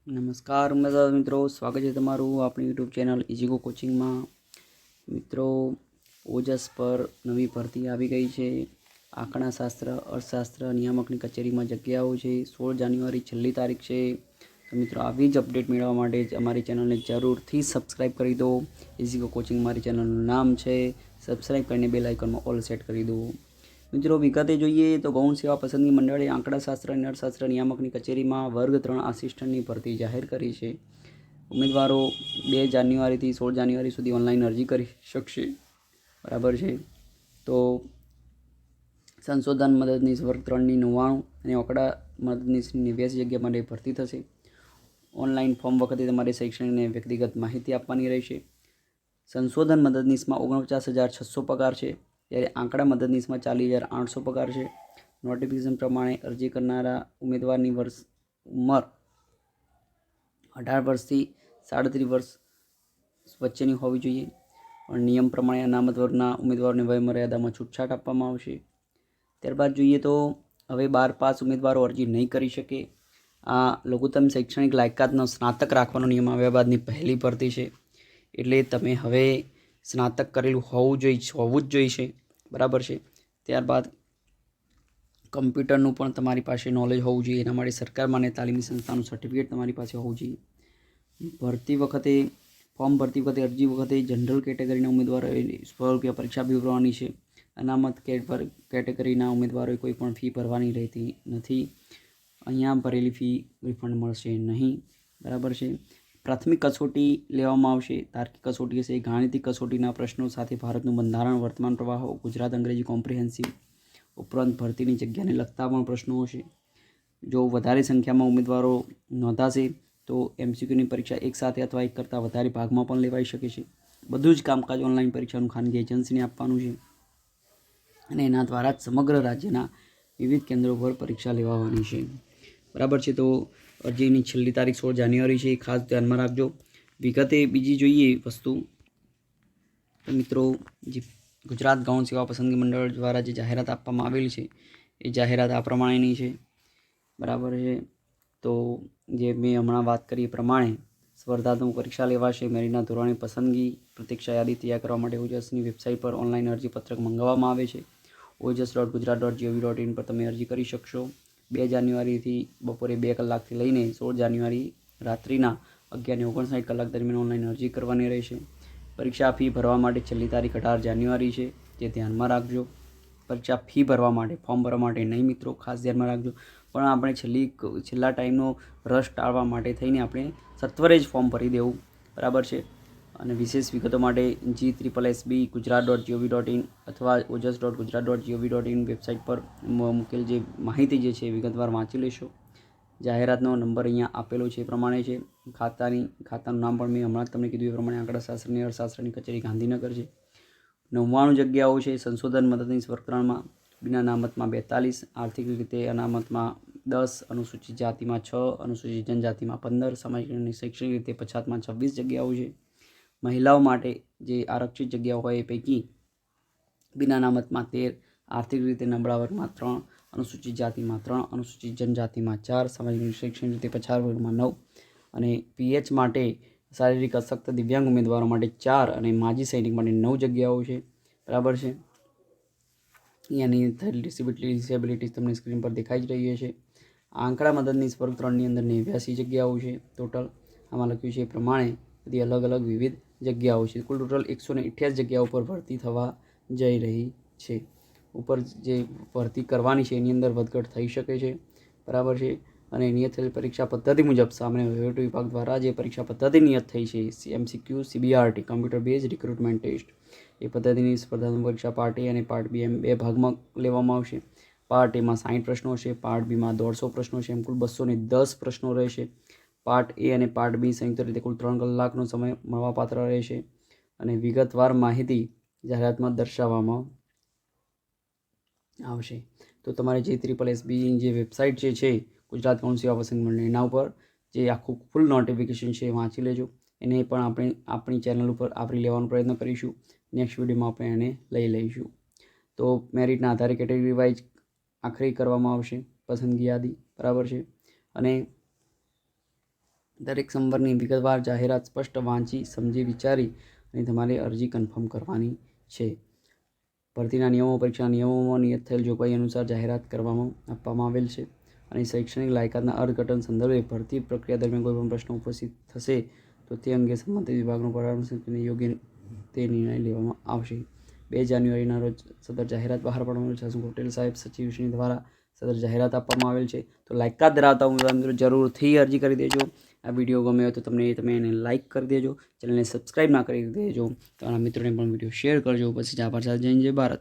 નમસ્કાર મિત્રો, સ્વાગત છે તમારું આપણી યુટ્યુબ ચેનલ ઇઝીગો કોચિંગમાં। મિત્રો, ઓજસ પર નવી ભરતી આવી ગઈ છે। આંકડાશાસ્ત્ર અર્થશાસ્ત્ર નિયામકની કચેરીમાં જગ્યાઓ છે। 16 જાન્યુઆરી છેલ્લી તારીખ છે। તો મિત્રો, આવી જ અપડેટ મેળવવા માટે અમારી ચેનલને જરૂરથી સબસ્ક્રાઈબ કરી દો। ઇઝીગો કોચિંગ મારી ચેનલનું નામ છે। સબસ્ક્રાઈબ કરીને બેલ આઇકનમાં ઓલ સેટ કરી દો। મિત્રો, વિગતે જોઈએ તો ગૌણ સેવા પસંદગી મંડળે આંકડાશાસ્ત્ર અને અર્થશાસ્ત્ર નિયામકની કચેરીમાં વર્ગ 3 આસિસ્ટન્ટની ભરતી જાહેર કરી છે। ઉમેદવારો 2 જાન્યુઆરીથી 16 જાન્યુઆરી સુધી ઓનલાઈન અરજી કરી શકશે, બરાબર છે। તો સંશોધન મદદનીશ વર્ગ 3ની 99 અને આંકડા મદદનીશની 89 જગ્યા માટે ભરતી થશે। ઓનલાઈન ફોર્મ વખતે તમારે શૈક્ષણિક અને વ્યક્તિગત માહિતી આપવાની રહેશે। સંશોધન મદદનીશમાં 49,600 પગાર છે, જ્યારે આંકડા મદદનીશમાં 40,800 પગાર છે। નોટિફિકેશન પ્રમાણે અરજી કરનારા ઉમેદવારની ઉંમર 18 વર્ષથી 37 વર્ષ વચ્ચેની હોવી જોઈએ। પણ નિયમ પ્રમાણે અનામત વર્ગના ઉમેદવારોને વયમર્યાદામાં છૂટછાટ આપવામાં આવશે। ત્યારબાદ જોઈએ તો હવે 12 પાસ ઉમેદવારો અરજી નહીં કરી શકે। આ લઘુત્તમ શૈક્ષણિક લાયકાતનો સ્નાતક રાખવાનો નિયમ આવ્યા બાદની પહેલી ભરતી છે, એટલે તમે હવે સ્નાતક કરેલું હોવું જ જોઈશે, બરાબર છે। ત્યારબાદ કમ્પ્યુટરનું પણ તમારી પાસે નોલેજ હોવું જોઈએ। એના માટે સરકાર માન્ય તાલીમી સંસ્થાનું સર્ટિફિકેટ તમારી પાસે હોવું જોઈએ। ફોર્મ ભરતી વખતે અરજી વખતે જનરલ કેટેગરીના ઉમેદવારોએ ₹100 પરીક્ષા ફી ભરવાની છે। અનામત કેટેગરીના ઉમેદવારોએ કોઈ પણ ફી ભરવાની રહેતી નથી। અહીંયા ભરેલી ફી રિફંડ મળશે નહીં, બરાબર છે। પ્રાથમિક કસોટી લેવામાં આવશે। તાર્કિક કસોટી હશે। ગાણિતિક કસોટીના પ્રશ્નો સાથે ભારતનું બંધારણ, વર્તમાન પ્રવાહો, ગુજરાત અંગ્રેજી કોમ્પ્રિહેન્સિવ ઉપરાંત ભરતીની જગ્યાને લગતા પણ પ્રશ્નો હશે। જો વધારે સંખ્યામાં ઉમેદવારો નોંધાશે તો MCQની પરીક્ષા એક સાથે અથવા એક કરતાં વધારે ભાગમાં પણ લેવાઈ શકે છે। બધું જ કામકાજ ઓનલાઈન પરીક્ષાનું ખાનગી એજન્સીને આપવાનું છે અને એના દ્વારા જ સમગ્ર રાજ્યના વિવિધ કેન્દ્રો પર પરીક્ષા લેવાની છે, બરાબર છે। તો અરજીની છેલ્લી તારીખ 16 જાન્યુઆરી છે, ખાસ ધ્યાનમાં રાખજો। વિગતે બીજી જોઈએ વસ્તુ તો મિત્રો, જે ગુજરાત ગૌણ સેવા પસંદગી મંડળ દ્વારા જે જાહેરાત આપવામાં આવેલી છે એ જાહેરાત આ પ્રમાણેની છે, બરાબર છે। તો જે મેં હમણાં વાત કરી એ પ્રમાણે સ્પર્ધાત્મક પરીક્ષા લેવાશે। મેરિટના ધોરણે પસંદગી પરીક્ષા યાદી તૈયાર કરવા માટે ઓજસની વેબસાઇટ પર ઓનલાઈન અરજીપત્રક મંગાવવામાં આવે છે। ojas.gujarat.gov.in પર તમે અરજી કરી શકશો। 2 જાન્યુઆરીથી બપોરે 2 કલાકથી લઈને 16 જાન્યુઆરી રાત્રિના 11:59 કલાક દરમિયાન ઓનલાઈન અરજી કરવાની રહેશે। પરીક્ષા ફી ભરવા માટે છેલ્લી તારીખ 18 જાન્યુઆરી છે, જે ધ્યાનમાં રાખજો। પરીક્ષા ફી ભરવા માટે, ફોર્મ ભરવા માટે નહીં મિત્રો, ખાસ ધ્યાનમાં રાખજો। પણ આપણે છેલ્લા ટાઈમનો રશ ટાળવા માટે થઈને આપણે સત્વરે જ ફોર્મ ભરી દેવું, બરાબર છે। અને વિશેષ વિગતો માટે GSSB.gujarat.gov.in અથવા ojas.gujarat.gov.in વેબસાઇટ પર મૂકેલ જે માહિતી જે છે વિગતવાર વાંચી લેશો। જાહેરાતનો નંબર અહીંયા આપેલો છે એ પ્રમાણે છે। ખાતાનું નામ પણ મેં હમણાં જ તમને કીધું એ પ્રમાણે આંકડાશાસ્ત્ર અને અર્થશાસ્ત્રની કચેરી ગાંધીનગર છે। 99 જગ્યાઓ છે સંશોધન મદદનીશ વર્ગ 3માં। બિન અનામતમાં 42, આર્થિક રીતે અનામતમાં 10, અનુસૂચિત જાતિમાં 6, અનુસૂચિત જનજાતિમાં 15, સામાજિક અને શૈક્ષણિક રીતે પછાતમાં 26 જગ્યાઓ છે। મહિલાઓ માટે જે આરક્ષિત જગ્યાઓ હોય એ પૈકી બિન અનામતમાં 13, આર્થિક રીતે નબળા વર્ગમાં 3, અનુસૂચિત જાતિમાં 3, અનુસૂચિત જનજાતિમાં 4, સામાજિક અને શૈક્ષણિક રીતે પછાત વર્ગમાં 9 અને PH માટે શારીરિક અશક્ત દિવ્યાંગ ઉમેદવારો માટે 4 અને માજી સૈનિક માટે 9 જગ્યાઓ છે, બરાબર છે। અહીંયાની ડિસેબિલિટીઝ તમને સ્ક્રીન પર દેખાઈ જ રહી છે। આંકડા મદદનીશ વર્ગ 3ની અંદર 89 જગ્યાઓ છે ટોટલ। આમાં લખ્યું છે એ પ્રમાણે બધી અલગ અલગ વિવિધ જગ્યાઓ છે। કુલ ટોટલ 188 જગ્યાઓ પર ભરતી થવા જઈ રહી છે। ઉપર જે ભરતી કરવાની છે એની અંદર વધઘટ થઈ શકે છે, બરાબર છે। અને નિયત થયેલ પરીક્ષા પદ્ધતિ મુજબ સામાન્ય વહીવટ વિભાગ દ્વારા જે પરીક્ષા પદ્ધતિ નિયત થઈ છે MCQ CBRT computer base recruitment test, એ પદ્ધતિની સ્પર્ધાત્મક પરીક્ષા પાર્ટ A અને પાર્ટ B એમ 2 ભાગમાં લેવામાં આવશે। પાર્ટ Aમાં 60 પ્રશ્નો હશે, પાર્ટ Bમાં 150 પ્રશ્નો છે, એમ કુલ 210 પ્રશ્નો રહેશે। પાર્ટ A અને પાર્ટ B સંયુક્ત રીતે કુલ 3 કલાકનો સમય મળવાપાત્ર રહેશે અને વિગતવાર માહિતી જાહેરાતમાં દર્શાવવામાં આવશે। તો તમારે JSSBની જે વેબસાઇટ છે ગુજરાત ગૌણ સેવા પસંદગી મંડળ, એના ઉપર જે આખું ફૂલ નોટિફિકેશન છે એ વાંચી લેજો। એને પણ આપણે આપણી ચેનલ ઉપર આવરી લેવાનો પ્રયત્ન કરીશું। નેક્સ્ટ વિડીયોમાં આપણે એને લઈ લઈશું। તો મેરિટના આધારે કેટેગરી વાઇઝ આખરી કરવામાં આવશે પસંદગી યાદી, બરાબર છે। અને દરેક સંવરની વિગતવાર જાહેરાત સ્પષ્ટ વાંચી સમજી વિચારી અને તમારે અરજી કન્ફર્મ કરવાની છે. ભરતીના નિયમો પરીક્ષાના નિયમોમાં નિયત થયેલ જોગવાઈ અનુસાર જાહેરાત કરવામાં આપવામાં આવેલ છે અને શૈક્ષણિક લાયકાતના અર્થઘટન સંદર્ભે ભરતી પ્રક્રિયા દરમિયાન કોઈપણ પ્રશ્ન ઉપસ્થિત થશે તો તે અંગે સંબંધિત વિભાગનો પરામર્શ કરીને યોગ્ય તે નિર્ણય લેવામાં આવશે. 2 જાન્યુઆરીના રોજ સદર જાહેરાત બહાર પાડવામાં આવેલ છે. હસમુખ પટેલ સાહેબ સચિવશ્રી દ્વારા સદર જાહેરાત આપવામાં આવેલ છે. તો લાયકાત ધરાવતા ઉમેદવાર મિત્રો જરૂરથી અરજી કરી દેજો. આ વિડીયો ગમે હોય તો તમે એને લાઇક કરી દેજો. ચેનલને સબસ્ક્રાઈબ ના કરી દેજો. તમારા મિત્રોને પણ વિડીયો શેર કરજો. પછી આભાર સાથે જય હિન્દ જય ભારત.